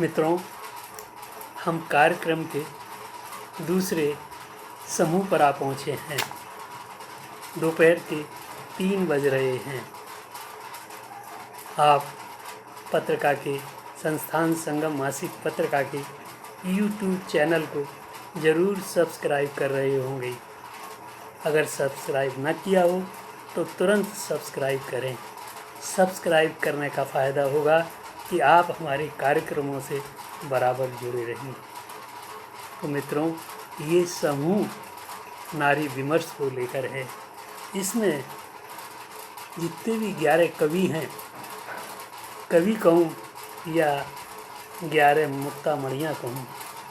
मित्रों, हम कार्यक्रम के दूसरे समूह पर आ पहुँचे हैं। दोपहर के 3 बज रहे हैं। आप पत्रिका के संस्थान संगम मासिक पत्रिका के यूट्यूब चैनल को ज़रूर सब्सक्राइब कर रहे होंगे। अगर सब्सक्राइब न किया हो तो तुरंत सब्सक्राइब करें। सब्सक्राइब करने का फ़ायदा होगा कि आप हमारे कार्यक्रमों से बराबर जुड़े रहेंगे। तो मित्रों, ये समूह नारी विमर्श को लेकर है। इसमें जितने भी 11 कवि हैं, कवि कहूँ या 11 मुक्तामणियाँ कहूँ,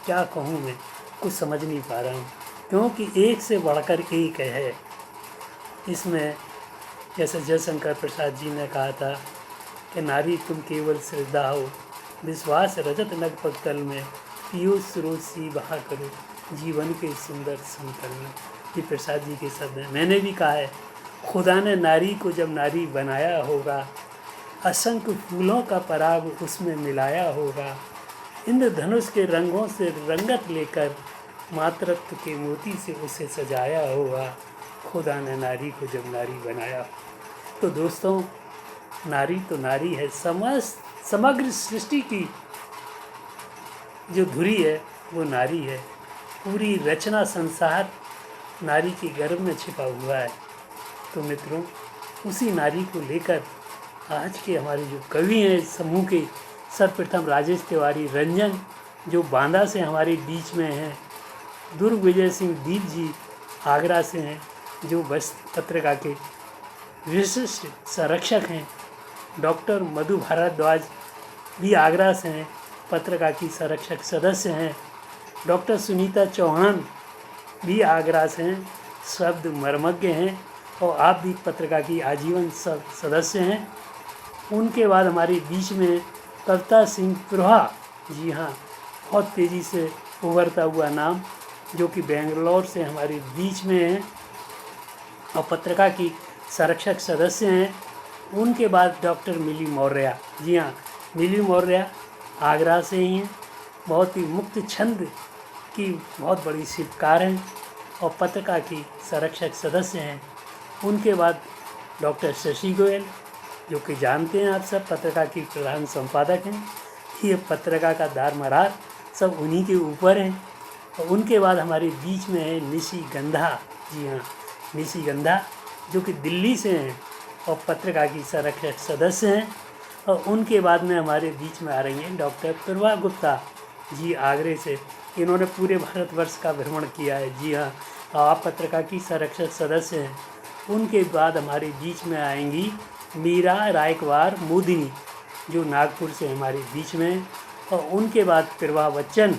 क्या कहूँ, मैं कुछ समझ नहीं पा रहा हूँ, क्योंकि एक से बढ़कर एक है। इसमें जैसे जयशंकर प्रसाद जी ने कहा था कि नारी तुम केवल श्रद्धा हो, विश्वास रजत नग पत्तल में, पियो स्रोत सी बहा करो जीवन के सुंदर समतल में। ये प्रसाद जी के शब्द हैं। मैंने भी कहा है, खुदा ने नारी को जब नारी बनाया होगा, असंख्य फूलों का पराग उसमें मिलाया होगा, इंद्रधनुष के रंगों से रंगत लेकर मातृत्व के मोती से उसे सजाया होगा। खुदा ने नारी को जब नारी बनाया। तो दोस्तों, नारी तो नारी है। समग्र सृष्टि की जो धुरी है वो नारी है। पूरी रचना संसार नारी के गर्भ में छिपा हुआ है। तो मित्रों, उसी नारी को लेकर आज के हमारे जो कवि हैं इस समूह के, सर्वप्रथम राजेश तिवारी रंजन जो बांदा से हमारे बीच में हैं, दुर्ग विजय सिंह दीप जी आगरा से हैं जो बस पत्रिका के विशिष्ट संरक्षक हैं, डॉक्टर मधु भारद्वाज भी आगरा से हैं, पत्रिका की संरक्षक सदस्य हैं, डॉक्टर सुनीता चौहान भी आगरा से हैं, शब्द मर्मज्ञ हैं और आप भी पत्रिका की आजीवन सदस्य हैं। उनके बाद हमारे बीच में कविता सिंह प्रभा, जी हाँ, बहुत तेज़ी से उभरता हुआ नाम, जो कि बेंगलोर से हमारे बीच में हैं और पत्रिका की संरक्षक सदस्य हैं। उनके बाद डॉक्टर मिली मौर्य, जी हाँ, मिली मौर्य आगरा से ही हैं, बहुत ही मुक्त छंद की बहुत बड़ी शिल्पकार हैं और पत्रिका की संरक्षक सदस्य हैं। उनके बाद डॉक्टर शशि गोयल, जो कि जानते हैं आप सब, पत्रिका की प्रधान संपादक हैं। ये पत्रिका का दारमदार सब उन्हीं के ऊपर है। और उनके बाद हमारे बीच में है निशी गंधा, जी हाँ, निशी गंधा, जो कि दिल्ली से हैं और पत्रिका की संरक्षक सदस्य हैं। और उनके बाद में हमारे बीच में आ रही हैं डॉक्टर प्रभा गुप्ता जी आगरे से। इन्होंने पूरे भारतवर्ष का भ्रमण किया है, जी हाँ, आप पत्रिका की संरक्षक सदस्य हैं। उनके बाद हमारे बीच में आएंगी मीरा रायकवार मोदिनी, जो नागपुर से हमारे बीच में हैं। और उनके बाद प्रभा बच्चन,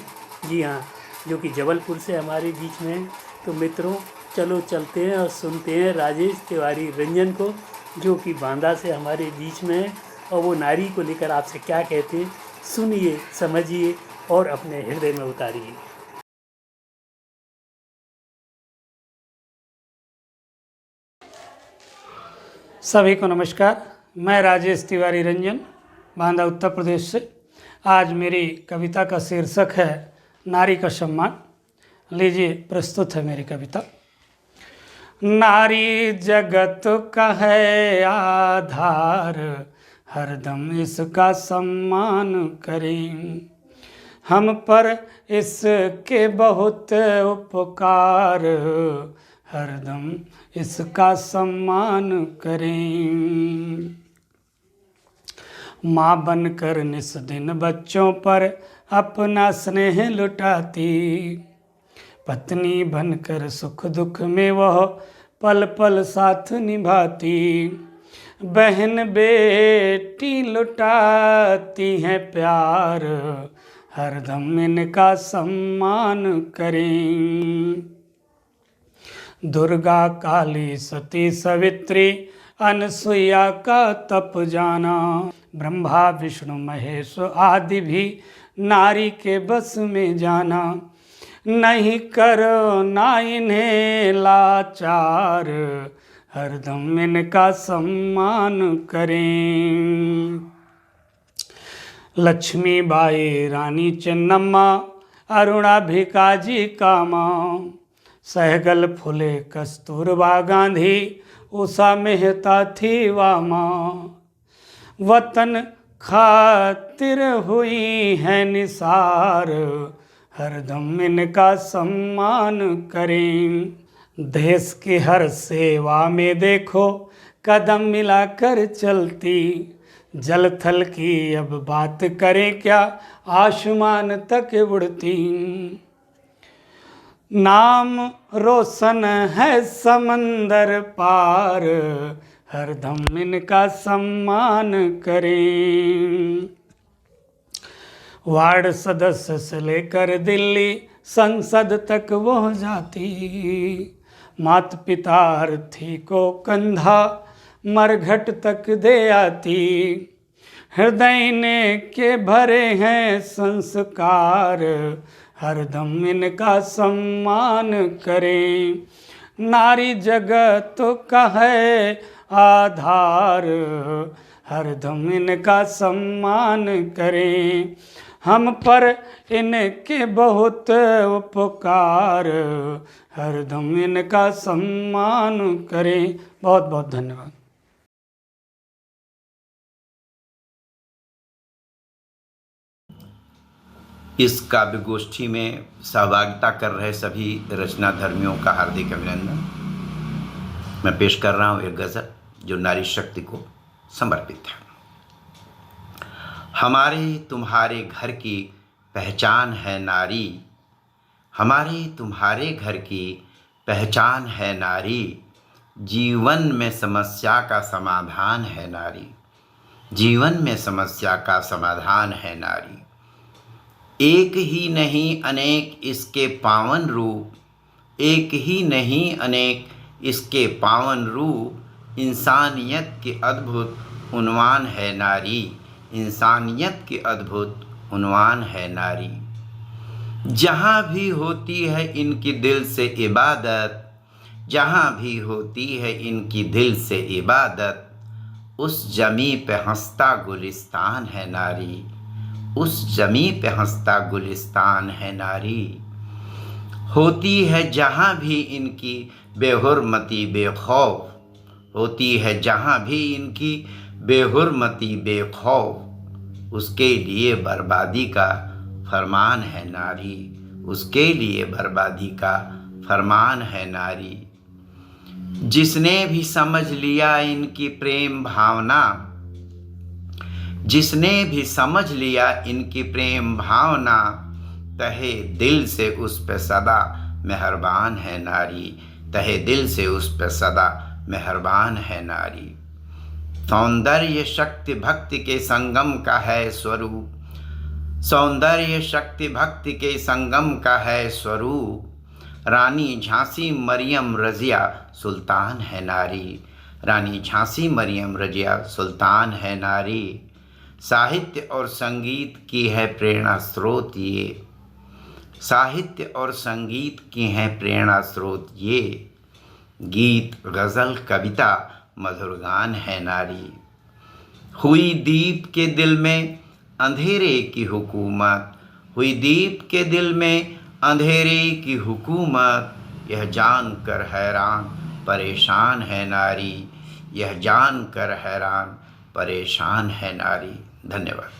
जी हाँ, जो कि जबलपुर से हमारे बीच में हैं। तो मित्रों, चलो चलते हैं और सुनते हैं राजेश तिवारी रंजन को, जो कि बांदा से हमारे बीच में है और वो नारी को लेकर आपसे क्या कहते हैं। सुनिए, समझिए और अपने हृदय में उतारिए। सभी को नमस्कार। मैं राजेश तिवारी रंजन, बांदा उत्तर प्रदेश से। आज मेरी कविता का शीर्षक है नारी का सम्मान। लीजिए, प्रस्तुत है मेरी कविता। नारी जगत का है आधार, हरदम इसका सम्मान करें। हम पर इसके बहुत उपकार, हरदम इसका सम्मान करें। माँ बनकर निस दिन बच्चों पर अपना स्नेह लुटाती, पत्नी बनकर सुख दुख में वह पल पल साथ निभाती। बहन बेटी लुटाती है प्यार, हरदम इनका सम्मान करें। दुर्गा काली सती सवित्री अनसुईया का तप जाना, ब्रह्मा विष्णु महेश आदि भी नारी के बस में जाना। नहीं करो ना इन्हें लाचार, हरदम इनका सम्मान करें। लक्ष्मीबाई रानी चेन्नम्मा अरुणाभिकाजी कामा सहगल फुले कस्तूरबा गांधी उषा मेहता थी वामा वतन खातिर हुई है निसार हरदम इनका सम्मान करें। देश की हर सेवा में देखो कदम मिलाकर चलती जल थल की अब बात करें क्या आसमान तक उड़ती। नाम रोशन है समंदर पार हरदम इनका सम्मान करें। वार्ड सदस्य से लेकर दिल्ली संसद तक वो जाती माता पिता अर्थी को कंधा मरघट तक दे आती। हृदय ने के भरे हैं संस्कार हरदम इनका सम्मान करें। नारी जगत का है आधार हरदम इनका सम्मान करें। हम पर इनके बहुत उपकार हरदम इनका सम्मान करें। बहुत बहुत धन्यवाद। इस काव्य गोष्ठी में सहभागिता कर रहे सभी रचना धर्मियों का हार्दिक अभिनंदन। मैं पेश कर रहा हूँ एक गज़ल जो नारी शक्ति को समर्पित है। हमारे तुम्हारे घर की पहचान है नारी, हमारे तुम्हारे घर की पहचान है नारी, जीवन में समस्या का समाधान है नारी, जीवन में समस्या का समाधान है नारी। एक ही नहीं अनेक इसके पावन रूप, एक ही नहीं अनेक इसके पावन रूप, इंसानियत के अद्भुत उन्वान है नारी, इंसानियत के अद्भुत उन्वान है नारी। जहाँ भी होती है इनकी दिल से इबादत, जहाँ भी होती है इनकी दिल से इबादत, उस जमी पे हंसता गुलिस्तान है नारी, उस जमी पे हंसता गुलिस्तान है नारी। होती है जहाँ भी इनकी बेहुरमती बेखौफ, होती है जहाँ भी इनकी बेहुरमती बेखौफ, उसके लिए बर्बादी का फरमान है नारी, उसके लिए बर्बादी का फरमान है नारी। जिसने भी समझ लिया इनकी प्रेम भावना, जिसने भी समझ लिया इनकी प्रेम भावना, तहे दिल से उस पे सदा मेहरबान है नारी, तहे दिल से उस पे सदा मेहरबान है नारी। सौंदर्य शक्ति भक्ति के संगम का है स्वरूप, सौंदर्य शक्ति भक्ति के संगम का है स्वरूप, रानी झांसी मरियम रजिया सुल्तान है नारी, रानी झांसी मरियम रजिया सुल्तान है नारी। साहित्य और संगीत की है प्रेरणा स्रोत ये, साहित्य और संगीत की है प्रेरणा स्रोत ये, गीत गज़ल कविता मधुर गान है नारी। हुई दीप के दिल में अंधेरे की हुकूमत, हुई दीप के दिल में अंधेरे की हुकूमत, यह जानकर हैरान परेशान है नारी, यह जानकर हैरान परेशान है नारी। धन्यवाद।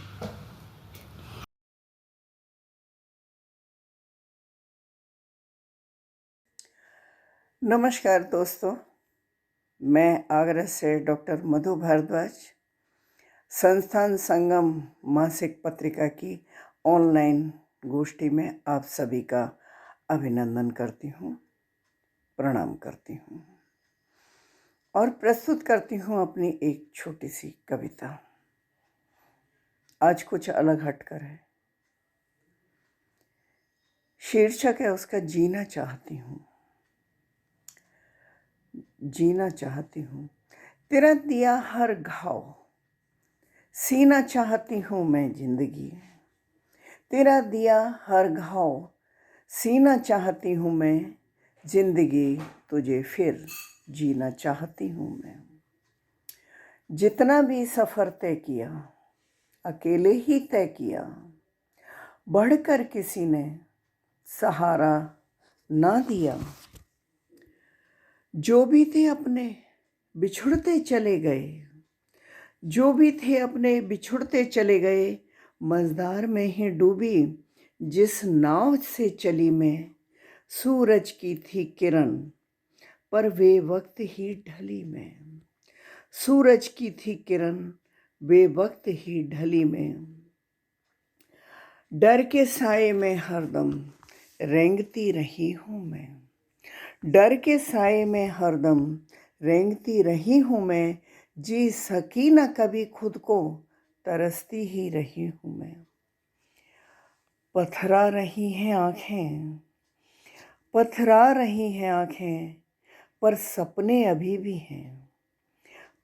नमस्कार दोस्तों, मैं आगरा से डॉक्टर मधु भारद्वाज संस्थान संगम मासिक पत्रिका की ऑनलाइन गोष्ठी में आप सभी का अभिनंदन करती हूँ, प्रणाम करती हूँ और प्रस्तुत करती हूँ अपनी एक छोटी सी कविता। आज कुछ अलग हटकर है। शीर्षक है उसका जीना चाहती हूँ। जीना चाहती हूँ तेरा दिया हर घाव, सीना चाहती हूँ मैं जिंदगी, तेरा दिया हर घाव, सीना चाहती हूँ मैं जिंदगी, तुझे फिर जीना चाहती हूँ मैं। जितना भी सफ़र तय किया अकेले ही तय किया, बढ़कर किसी ने सहारा ना दिया। जो भी थे अपने बिछुड़ते चले गए, जो भी थे अपने बिछुड़ते चले गए। मझधार में ही डूबी जिस नाव से चली मैं, सूरज की थी किरण पर वे वक्त ही ढली मैं। सूरज की थी किरण वे वक्त ही ढली मैं। डर के साए में हरदम रेंगती रही हूँ मैं। डर के साए में हरदम रेंगती रही हूँ मैं। जी सकी न कभी खुद को, तरसती ही रही हूँ मैं। पथरा रही हैं आँखें, पथरा रही हैं आँखें, पर सपने अभी भी हैं।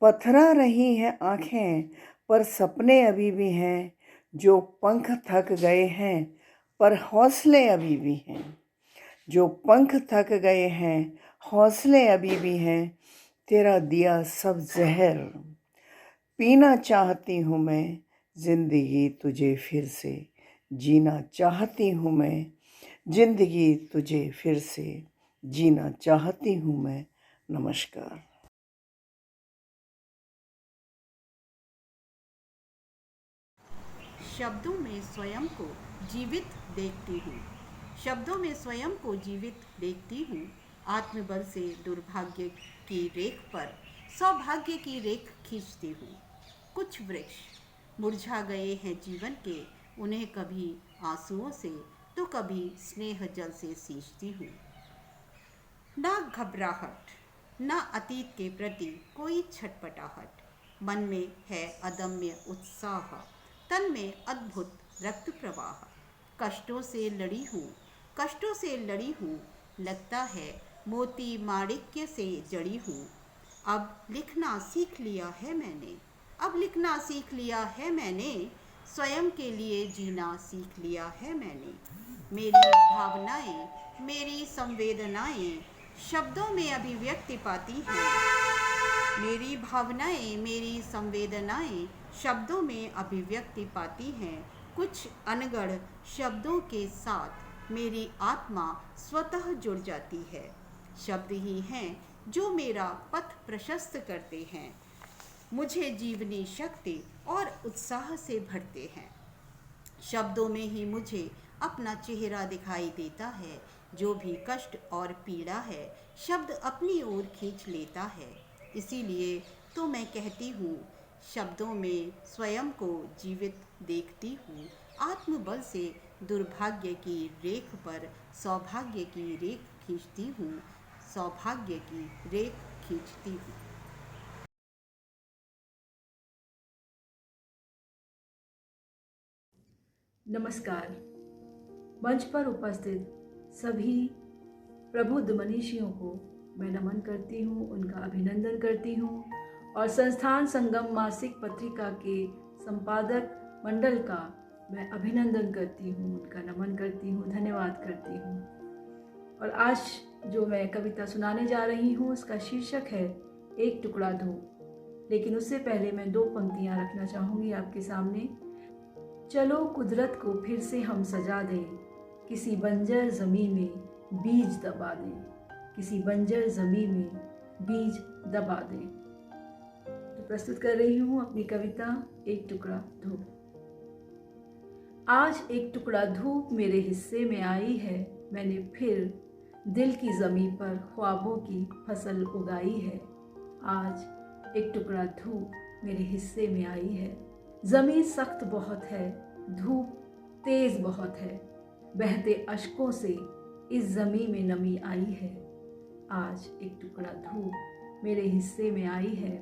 पथरा रही हैं आँखें, पर सपने अभी भी हैं। जो पंख थक गए हैं, पर हौसले अभी भी हैं। जो पंख थक गए हैं, हौसले अभी भी हैं। तेरा दिया सब जहर पीना चाहती हूँ मैं। जिंदगी तुझे फिर से जीना चाहती हूँ मैं। जिंदगी तुझे फिर से जीना चाहती हूँ मैं। नमस्कार। शब्दों में स्वयं को जीवित देखती हूँ। शब्दों में स्वयं को जीवित देखती हूँ। आत्मबल से दुर्भाग्य की रेख पर सौभाग्य की रेख खींचती हूँ। कुछ वृक्ष मुरझा गए हैं जीवन के, उन्हें कभी आंसुओं से तो कभी स्नेह जल से सींचती हूँ। ना घबराहट, ना अतीत के प्रति कोई छटपटाहट। मन में है अदम्य उत्साह, तन में अद्भुत रक्त प्रवाह। कष्टों से लड़ी हूँ, कष्टों से लड़ी हूँ, लगता है मोती माणिक्य से जड़ी हूँ। अब लिखना सीख लिया है मैंने, अब लिखना सीख लिया है मैंने। स्वयं के लिए जीना सीख लिया है मैंने। मेरी भावनाएं, मेरी संवेदनाएं शब्दों में अभिव्यक्ति पाती हैं। मेरी भावनाएं, मेरी संवेदनाएं शब्दों में अभिव्यक्ति पाती हैं। कुछ अनगढ़ शब्दों के साथ मेरी आत्मा स्वतः जुड़ जाती है। शब्द ही हैं जो मेरा पथ प्रशस्त करते हैं, मुझे जीवनी शक्ति और उत्साह से भरते हैं। शब्दों में ही मुझे अपना चेहरा दिखाई देता है। जो भी कष्ट और पीड़ा है, शब्द अपनी ओर खींच लेता है। इसीलिए तो मैं कहती हूँ, शब्दों में स्वयं को जीवित देखती हूँ। आत्मबल से दुर्भाग्य की रेख पर सौभाग्य की रेख खींचती हूँ। सौभाग्य की रेख खींचती हूँ। नमस्कार। मंच पर उपस्थित सभी प्रबुद्ध मनीषियों को मैं नमन करती हूँ, उनका अभिनंदन करती हूँ और संस्थान संगम मासिक पत्रिका के संपादक मंडल का मैं अभिनंदन करती हूँ, उनका नमन करती हूँ, धन्यवाद करती हूँ। और आज जो मैं कविता सुनाने जा रही हूँ उसका शीर्षक है एक टुकड़ा धूप। लेकिन उससे पहले मैं दो पंक्तियाँ रखना चाहूँगी आपके सामने। चलो कुदरत को फिर से हम सजा दें, किसी बंजर ज़मीं में बीज दबा दें, किसी बंजर ज़मीं में बीज दबा दें। तो प्रस्तुत कर रही हूँ अपनी कविता एक टुकड़ा धूप। आज एक टुकड़ा धूप मेरे हिस्से में आई है। मैंने फिर दिल की ज़मीं पर ख्वाबों की फसल उगाई है। आज एक टुकड़ा धूप मेरे हिस्से में आई है। ज़मीं सख्त बहुत है, धूप तेज़ बहुत है, बहते अश्कों से इस ज़मीं में नमी आई है। आज एक टुकड़ा धूप मेरे हिस्से में आई है।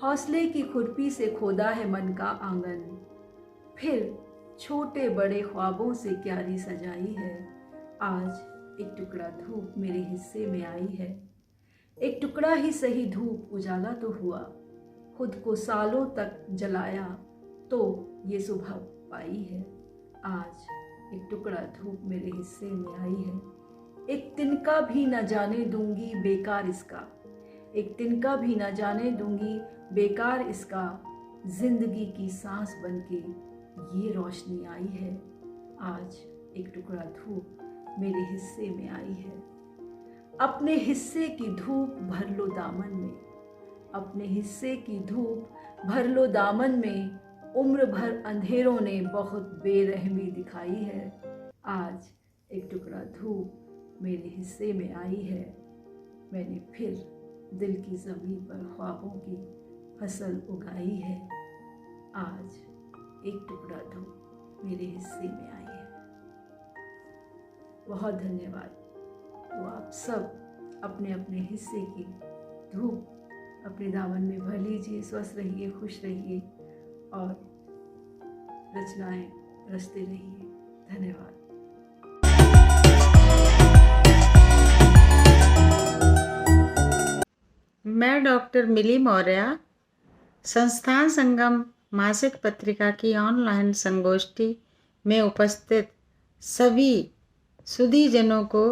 हौसले की खुरपी से खोदा है मन का आंगन, फिर छोटे बड़े ख्वाबों से क्यारी सजाई है। आज एक टुकड़ा धूप मेरे हिस्से में आई है। एक टुकड़ा ही सही धूप उजाला तो हुआ, खुद को सालों तक जलाया तो ये सुबह पाई है। आज एक टुकड़ा धूप मेरे हिस्से में आई है। एक तिनका भी न जाने दूंगी बेकार इसका, एक तिनका भी न जाने दूंगी बेकार इसका। जिंदगी की सांस बनके ये रोशनी आई है। आज एक टुकड़ा धूप मेरे हिस्से में आई है। अपने हिस्से की धूप भर लो दामन में, अपने हिस्से की धूप भर लो दामन में। उम्र भर अंधेरों ने बहुत बेरहमी दिखाई है। आज एक टुकड़ा धूप मेरे हिस्से में आई है। मैंने फिर दिल की ज़मीन पर ख्वाबों की फसल उगाई है। आज एक टुकड़ा धूप मेरे हिस्से में आई है। बहुत धन्यवाद। तो आप सब अपने अपने हिस्से की धूप अपने दामन में भर लीजिए। स्वस्थ रहिए, खुश रहिए और रचनाएं रचते रहिए। धन्यवाद। मैं डॉक्टर मिली मौर्य संस्थान संगम मासिक पत्रिका की ऑनलाइन संगोष्ठी में उपस्थित सभी सुधीजनों को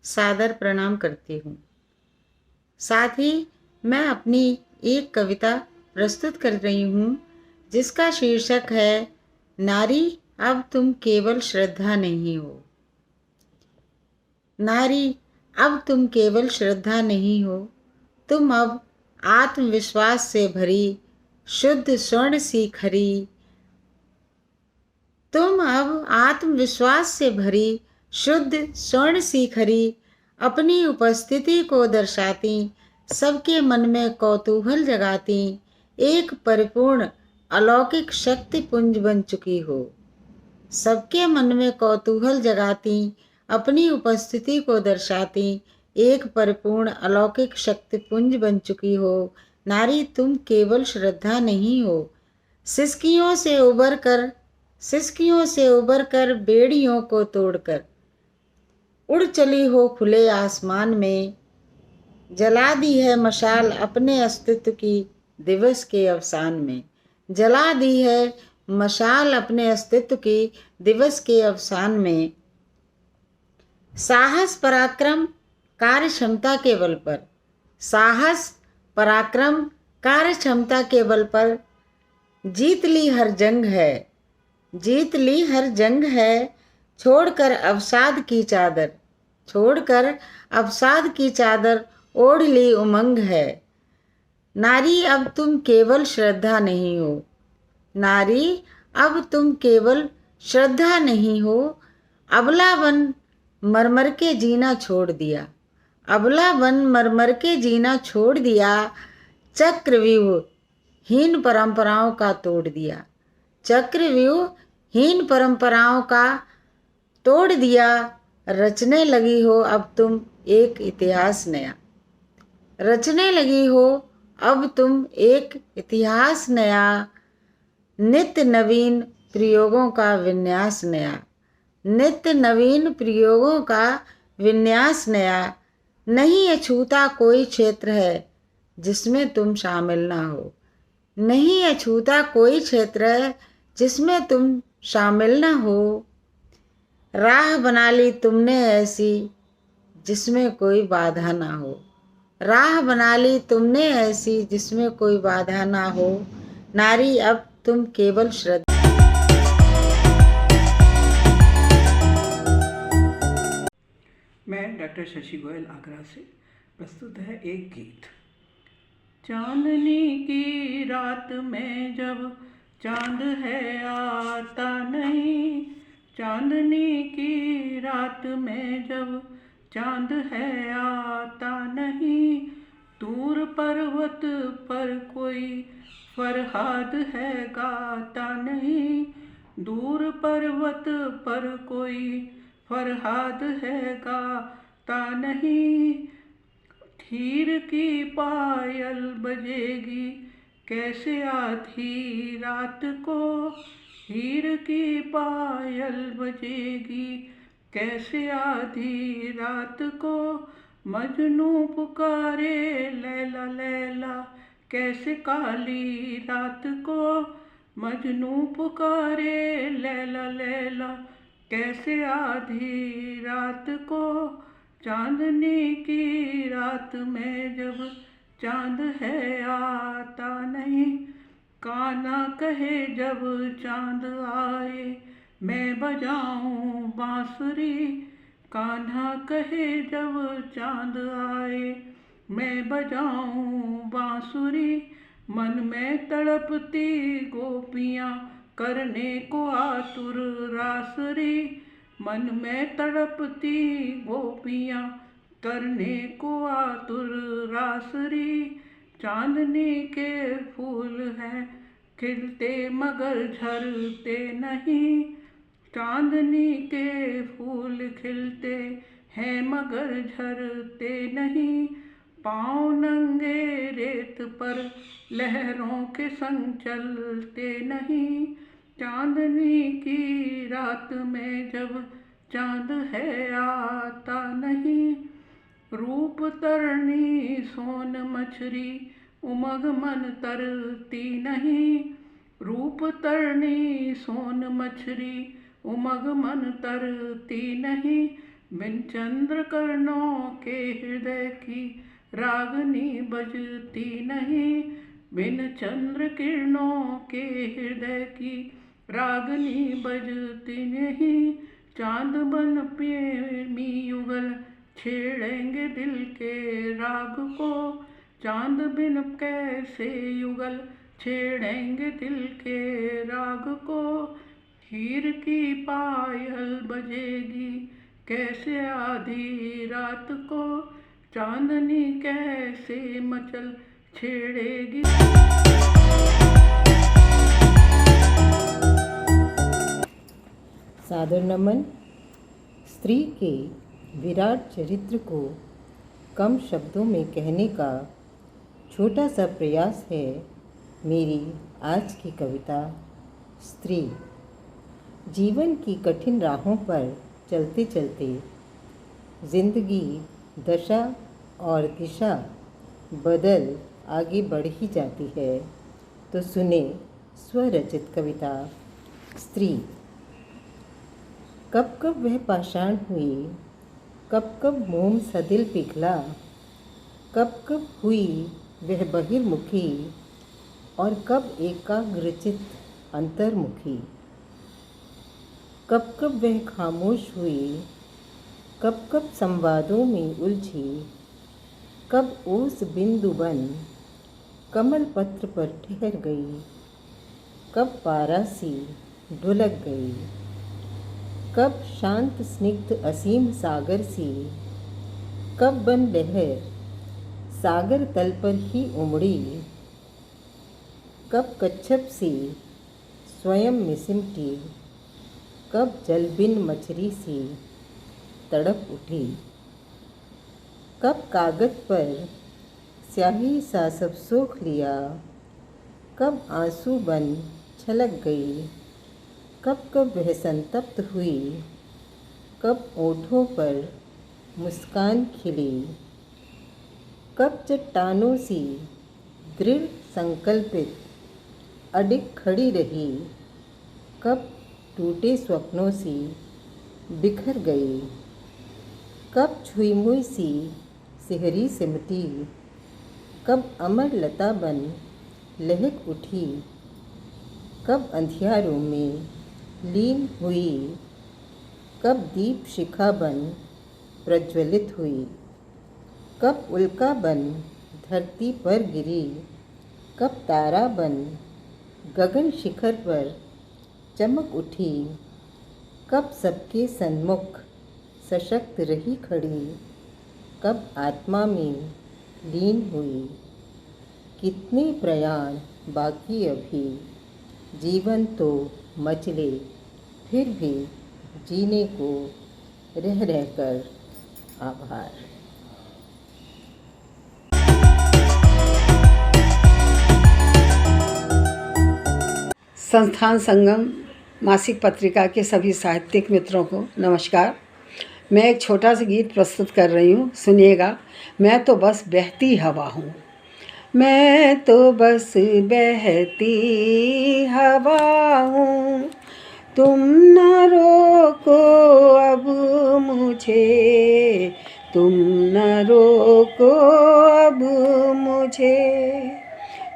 सादर प्रणाम करती हूँ। साथ ही मैं अपनी एक कविता प्रस्तुत कर रही हूँ जिसका शीर्षक है नारी अब तुम केवल श्रद्धा नहीं हो। नारी अब तुम केवल श्रद्धा नहीं हो, तुम अब आत्मविश्वास से भरी शुद्ध स्वर्ण सी खरी। तुम अब आत्मविश्वास से भरी शुद्ध स्वर्ण सी खरी, अपनी उपस्थिति को दर्शाती, सबके मन में कौतूहल जगाती, एक परिपूर्ण अलौकिक शक्ति पुंज बन चुकी हो। सबके मन में कौतूहल जगाती, अपनी उपस्थिति को दर्शाती, एक परिपूर्ण अलौकिक शक्ति पुंज बन चुकी हो। नारी तुम केवल श्रद्धा नहीं हो। सिसकियों से उबर कर बेड़ियों को तोड़कर उड़ चली हो खुले आसमान में, जला दी है मशाल अपने अस्तित्व की दिवस के अवसान में। जला दी है मशाल अपने अस्तित्व की दिवस के अवसान में। साहस पराक्रम कार्य क्षमता के बल पर, साहस पराक्रम कार्य क्षमता के बल पर जीत ली हर जंग है, जीत ली हर जंग है। छोड़कर अवसाद की चादर, छोड़कर अवसाद की चादर ओढ़ ली उमंग है। नारी अब तुम केवल श्रद्धा नहीं हो। नारी अब तुम केवल श्रद्धा नहीं हो। अबला बन मरमर के जीना छोड़ दिया, अबला बन मरमर के जीना छोड़ दिया। चक्रव्यूह हीन परंपराओं का तोड़ दिया, चक्रव्यूह हीन परंपराओं का तोड़ दिया। रचने लगी हो अब तुम एक इतिहास नया, रचने लगी हो अब तुम एक इतिहास नया। नित्य नवीन प्रयोगों का विन्यास नया, नित्य नवीन प्रयोगों का विन्यास नया। नहीं अछूता कोई क्षेत्र है जिसमें तुम शामिल ना हो, नहीं अछूता कोई क्षेत्र है जिसमें तुम शामिल ना हो। राह बना ली तुमने ऐसी जिसमें कोई बाधा ना हो, राह बना ली तुमने ऐसी जिसमें कोई बाधा ना हो। नारी अब तुम केवल श्रद्धा। मैं डॉक्टर शशि गोयल आगरा से प्रस्तुत है एक गीत। चांदनी की रात में जब चांद है आता नहीं, चांदनी की रात में जब चांद है आता नहीं। दूर पर्वत पर कोई फरहाद है गाता नहीं, दूर पर्वत पर कोई फरहाद है गाता नहीं। हीर की पायल बजेगी कैसे आधी रात को, हीर की पायल बजेगी कैसे आधी रात को। मजनू पुकारे लैला लैला कैसे काली रात को, मजनू पुकारे लैला लैला कैसे आधी रात को। चांदनी की रात में जब चांद है आता नहीं, कान्हा कहे जब चांद आए मैं बजाऊं बांसुरी। कान्हा कहे जब चांद आए मैं बजाऊं बांसुरी। मन में तड़पती गोपियाँ करने को आतुर रासरी। मन में तड़पती गोपियाँ करने को आतुर रासरी। चांदनी के फूल हैं खिलते मगर झरते नहीं। चांदनी के फूल खिलते हैं मगर झरते नहीं। पाँव नंगे रेत पर लहरों के संग चलते नहीं। चांदनी की रात में जब चांद है आता नहीं। रूप तरनी सोन मछरी उमग मन तरती नहीं। रूप तरनी सोन मछरी उमग मन तरती नहीं। बिन चंद्र कर्णों के हृदय की रागनी बजती नहीं। बिन चंद्र किरणों के हृदय की रागनी बजती नहीं। चांद बन प्रेमी युगल छेड़ेंगे दिल के राग को। चांद बिन कैसे युगल छेड़ेंगे दिल के राग को। हीर की पायल बजेगी कैसे आधी रात को। चांदनी कैसे मचल छेड़ेगी। सादर नमन। स्त्री के विराट चरित्र को कम शब्दों में कहने का छोटा सा प्रयास है मेरी आज की कविता स्त्री। जीवन की कठिन राहों पर चलते चलते जिंदगी दशा और दिशा बदल आगे बढ़ ही जाती है। तो सुने स्वरचित कविता स्त्री। कब कब वह पाषाण हुई, कब कब मोम सा दिल पिघला। कब कब हुई वह बहिर्मुखी और कब एकाग्रचित अंतर्मुखी। कब कब वह खामोश हुई, कब कब संवादों में उलझी। कब ओस बिंदु बन कमल पत्र पर ठहर गई। कब पारा सी ढुलक गई। कब शांत स्निग्ध असीम सागर सी। कब बन लहर सागर तल पर ही उमड़ी। कब कच्छप सी स्वयं में सिमटी। कब जल बिन मछली सी तड़प उठी। कब कागज पर स्याही सा सब सोख लिया। कब आंसू बन छलक गई। कब कब वह संतप्त हुई। कब ओठों पर मुस्कान खिली। कब चट्टानों सी दृढ़ संकल्पित अडिग खड़ी रही। कब टूटे स्वप्नों सी बिखर गई। कब छुई मुई सी सिहरी सिमटी। कब अमर लता बन लहक उठी। कब अंधियारों में लीन हुई। कब दीप शिखा बन प्रज्वलित हुई। कब उल्का बन धरती पर गिरी। कब तारा बन गगन शिखर पर चमक उठी। कब सबके सन्मुख सशक्त रही खड़ी। कब आत्मा में लीन हुई। कितने प्रयाण बाकी अभी, जीवन तो मचले फिर भी जीने को रह रहकर आभार। संस्थान संगम मासिक पत्रिका के सभी साहित्यिक मित्रों को नमस्कार। मैं एक छोटा सा गीत प्रस्तुत कर रही हूँ, सुनिएगा। मैं तो बस बहती हवा हूँ। मैं तो बस बहती हवा हूँ, तुम न रोको अब मुझे, तुम न रोको अब मुझे।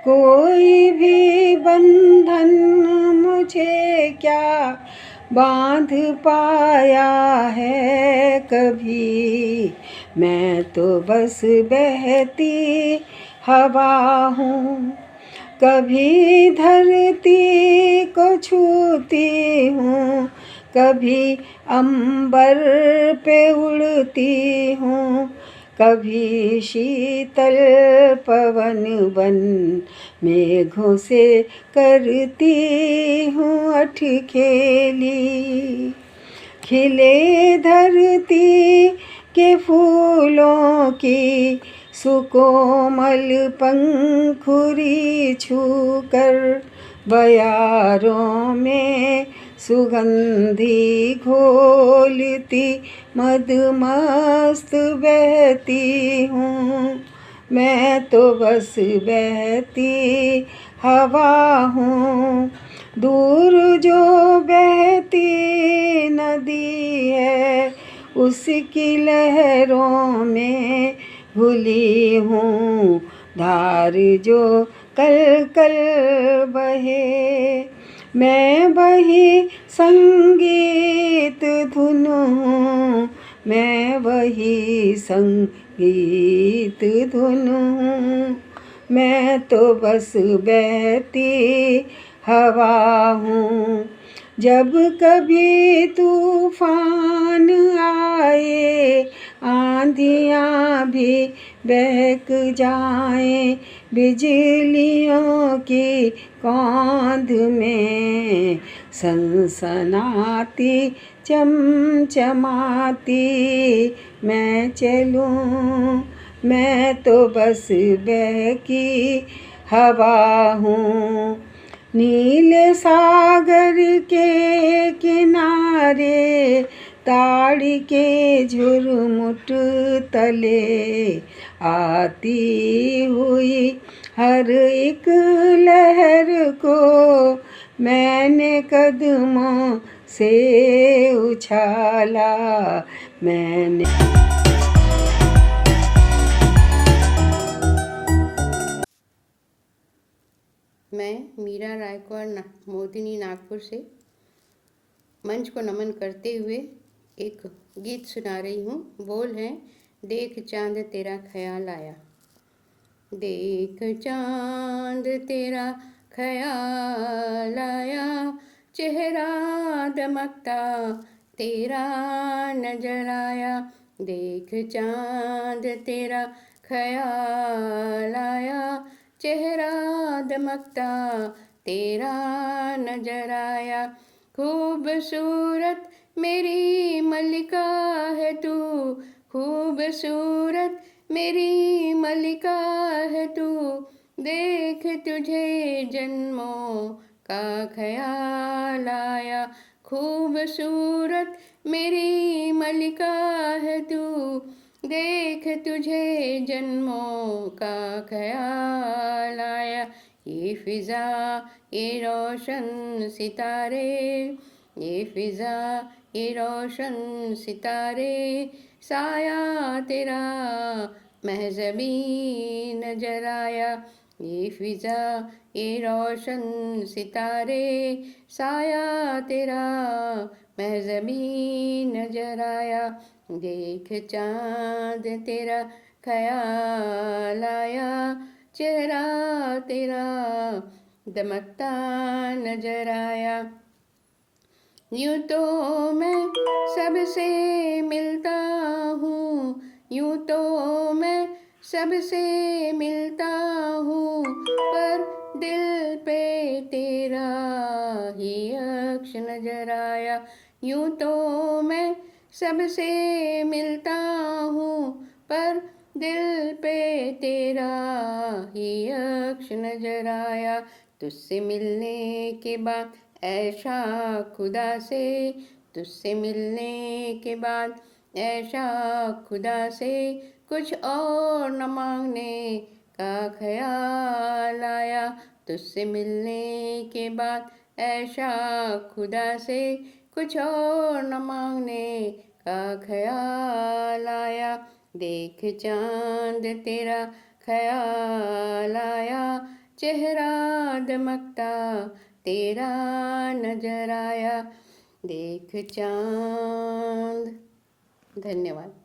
कोई भी बन पाया है कभी। मैं तो बस बहती हवा हूँ, कभी धरती को छूती हूँ, कभी अंबर पे उड़ती हूँ, कभी शीतल पवन बन मेघों से करती हूँ अठखेली। खिले धरती के फूलों की सुकोमल पंखुरी छूकर बयारों में सुगंधी घोलती मदमस्त बहती हूँ। मैं तो बस बहती हवा हूँ। दूर जो बहती नदी है उसकी लहरों में भूली हूँ। धार जो कल कल बहे, मैं वही संगीत धुन हूँ, मैं वही संगीत धुन हूँ। मैं तो बस बहती हवा हूँ। जब कभी तूफान आए, आंधियाँ भी बहक जाएं, बिजलियों की कौंध में सनसनाती चमचमाती मैं चलूँ। मैं तो बस बहकी हवा हूँ। नीले सागर के किनारे ताड़ी के झुरमुट तले आती हुई हर एक लहर को मैंने कदमों से उछाला। मैंने मैं मीरा रायकवाड़ मोदिनी नागपुर से मंच को नमन करते हुए एक गीत सुना रही हूँ। बोल हैं, देख चांद तेरा ख्याल आया। देख चांद तेरा ख्याल आया, चेहरा दमकता तेरा नजर आया। देख चांद तेरा ख्याल आया, चेहरा दमकता तेरा नजर आया। खूबसूरत मेरी मलिका है तू, खूबसूरत मेरी मलिका है तू। देख तुझे जन्मों का ख्याल आया। खूबसूरत मेरी मलिका है तू, देख तुझे जन्मों का ख्याल आया। ये फिजा ये रोशन सितारे, ये फिजा ये रोशन सितारे, साया तेरा महज़बी नजर आया। ये फिजा ये रोशन सितारे, साया तेरा महज़बी नजर आया। देख चांद तेरा ख्याल आया, चेहरा तेरा दमकता नजर आया। यूँ तो मैं सबसे मिलता हूँ, यूँ तो मैं सबसे मिलता हूँ, पर दिल पे तेरा ही अक्ष नजर आया। यूँ तो मैं सबसे मिलता हूँ, पर दिल पे तेरा ही अक्ष नजर आया। तुझसे मिलने के बाद ऐशा खुदा से, तुझसे मिलने के बाद ऐशा खुदा से, कुछ और न मांगने का ख्याल आया। तुझसे मिलने के बाद ऐशा खुदा से, कुछ और न मांगने का ख्याल आया। देख चांद तेरा ख्याल आया, चेहरा दमकता तेरा नजर आया। देख चांद। धन्यवाद।